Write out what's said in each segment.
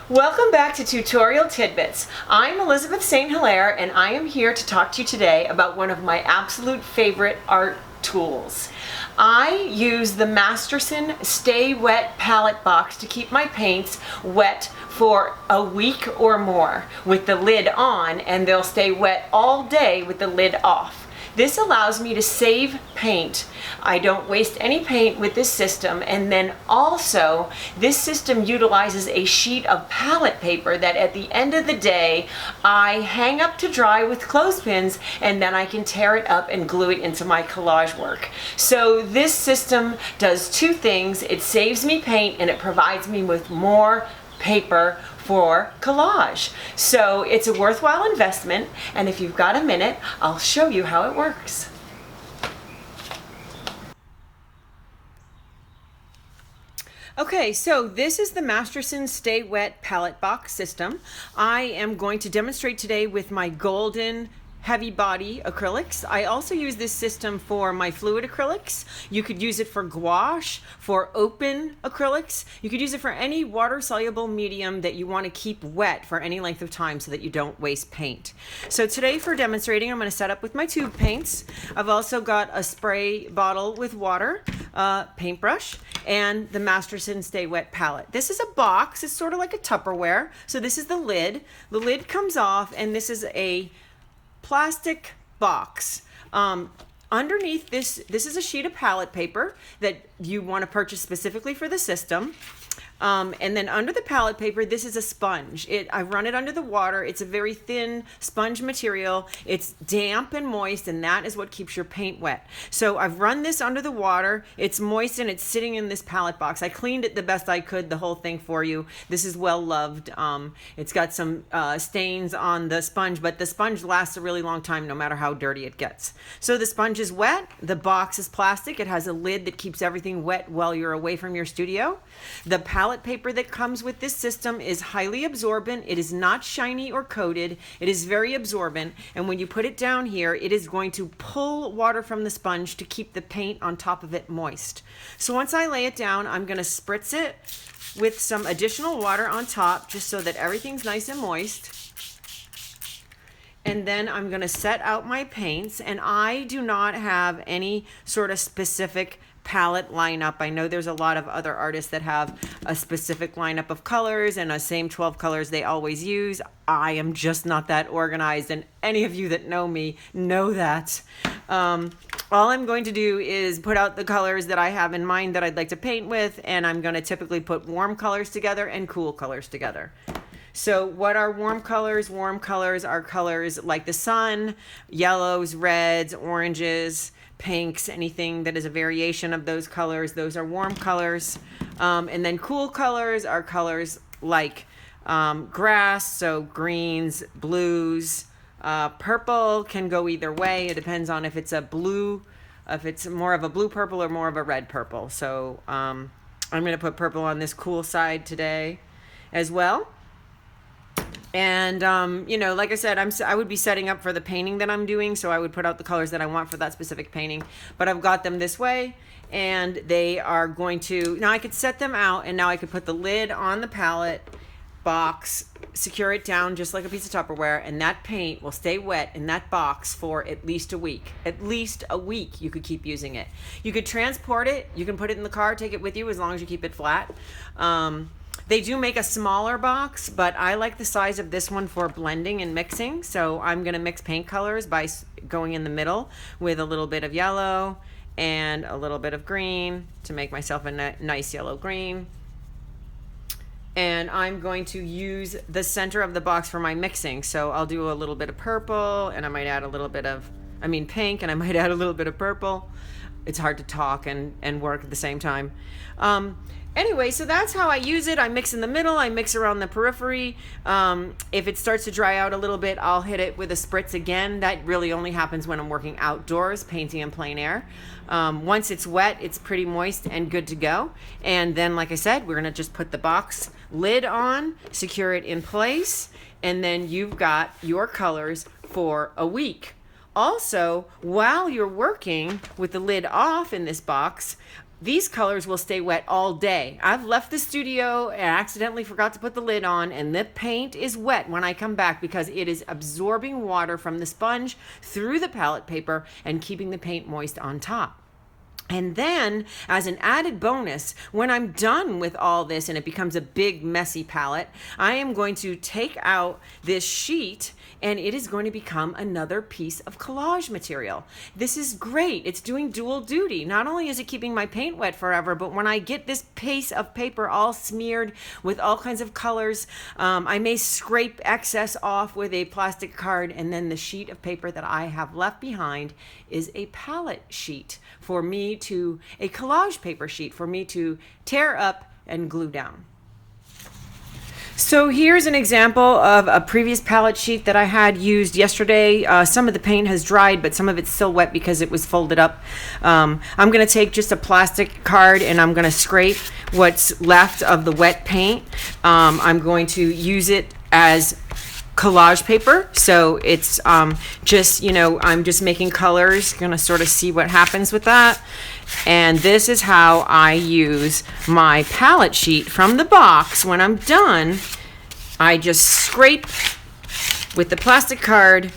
Welcome back to Tutorial Tidbits. I'm Elizabeth St. Hilaire and I am here to talk to you today about one of my absolute favorite art tools. I use the Masterson Sta-Wet palette box to keep my paints wet for a week or more with the lid on, and they'll stay wet all day with the lid off. This allows me to save paint. I don't waste any paint with this system, and then also this system utilizes a sheet of palette paper that at the end of the day I hang up to dry with clothespins, and then I can tear it up and glue it into my collage work. So this system does two things. It saves me paint and it provides me with more paper for collage. So it's a worthwhile investment, and if you've got a minute, I'll show you how it works. Okay, so this is the Masterson Sta-Wet palette box system. I am going to demonstrate today with my golden heavy body acrylics. I also use this system for my fluid acrylics. You could use it for gouache, for open acrylics. You could use it for any water soluble medium that you want to keep wet for any length of time so that you don't waste paint. So today for demonstrating, I'm going to set up with my tube paints. I've also got a spray bottle with water, paintbrush, and the Masterson Sta-Wet palette. This is a box. It's sort of like a Tupperware. So this is the lid. The lid comes off, and this is a plastic box. Underneath this is a sheet of palette paper that you want to purchase specifically for the system. And then under the palette paper, this is a sponge. I run it under the water. It's a very thin sponge material. It's damp and moist, and that is what keeps your paint wet. So I've run this under the water. It's moist and it's sitting in this palette box. I cleaned it the best I could, the whole thing for you. This is well loved. It's got some stains on the sponge, but the sponge lasts a really long time no matter how dirty it gets. So the sponge is wet. The box is plastic. It has a lid that keeps everything wet while you're away from your studio. The palette paper that comes with this system is highly absorbent. It is not shiny or coated. It is very absorbent, and when you put it down here, it is going to pull water from the sponge to keep the paint on top of it moist. So once I lay it down, I'm going to spritz it with some additional water on top just so that everything's nice and moist. And then I'm going to set out my paints, and I do not have any sort of specific palette lineup. I know there's a lot of other artists that have a specific lineup of colors and a same 12 colors they always use. I am just not that organized, and any of you that know me know that. All I'm going to do is put out the colors that I have in mind that I'd like to paint with, and I'm going to typically put warm colors together and cool colors together. So what are warm colors? Warm colors are colors like the sun, yellows, reds, oranges, pinks, anything that is a variation of those colors. Those are warm colors. And then cool colors are colors like grass, so greens, blues. Purple can go either way. It depends on if it's a blue, if it's more of a blue purple or more of a red purple. So I'm going to put purple on this cool side today as well. And, like I said, I would be setting up for the painting that I'm doing, so I would put out the colors that I want for that specific painting. But I've got them this way, and they are going to, now I could set them out, and now I could put the lid on the palette box, secure it down just like a piece of Tupperware, and that paint will stay wet in that box for at least a week. At least a week you could keep using it. You could transport it. You can put it in the car, take it with you as long as you keep it flat. They do make a smaller box, but I like the size of this one for blending and mixing. So I'm going to mix paint colors by going in the middle with a little bit of yellow and a little bit of green to make myself a nice yellow green. And I'm going to use the center of the box for my mixing. So I'll do a little bit of purple, and I might add a little bit of, pink, and I might add a little bit of purple. It's hard to talk and work at the same time. Anyway, so that's how I use it. I mix in the middle, I mix around the periphery. If it starts to dry out a little bit, I'll hit it with a spritz again. That really only happens when I'm working outdoors, painting in plein air. Once it's wet, it's pretty moist and good to go. And then, like I said, we're gonna just put the box lid on, secure it in place, and then you've got your colors for a week. Also, while you're working with the lid off in this box, these colors will stay wet all day. I've left the studio and accidentally forgot to put the lid on, and the paint is wet when I come back because it is absorbing water from the sponge through the palette paper and keeping the paint moist on top. And then, as an added bonus, when I'm done with all this and it becomes a big, messy palette, I am going to take out this sheet and it is going to become another piece of collage material. This is great. It's doing dual duty. Not only is it keeping my paint wet forever, but when I get this piece of paper all smeared with all kinds of colors, I may scrape excess off with a plastic card, and then the sheet of paper that I have left behind is a palette sheet for me to, a collage paper sheet for me to tear up and glue down. So here's an example of a previous palette sheet that I had used yesterday. Some of the paint has dried, but some of it's still wet because it was folded up. I'm going to take just a plastic card and I'm going to scrape what's left of the wet paint. I'm going to use it as collage paper. So it's just, I'm just making colors, going to sort of see what happens with that. And this is how I use my palette sheet from the box. When I'm done, I just scrape with the plastic card,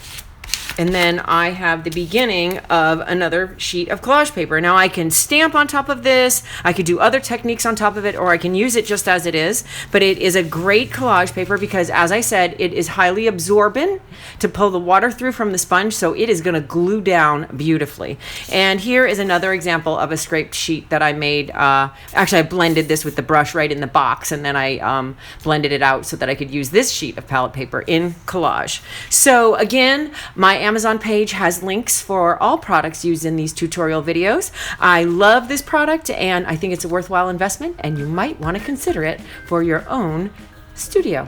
and then I have the beginning of another sheet of collage paper. Now I can stamp on top of this, I could do other techniques on top of it, or I can use it just as it is, but it is a great collage paper because, as I said, it is highly absorbent to pull the water through from the sponge, so it is going to glue down beautifully. And here is another example of a scraped sheet that I made. Actually, I blended this with the brush right in the box, and then I blended it out so that I could use this sheet of palette paper in collage. So again, my Amazon page has links for all products used in these tutorial videos. I love this product and I think it's a worthwhile investment, and you might want to consider it for your own studio.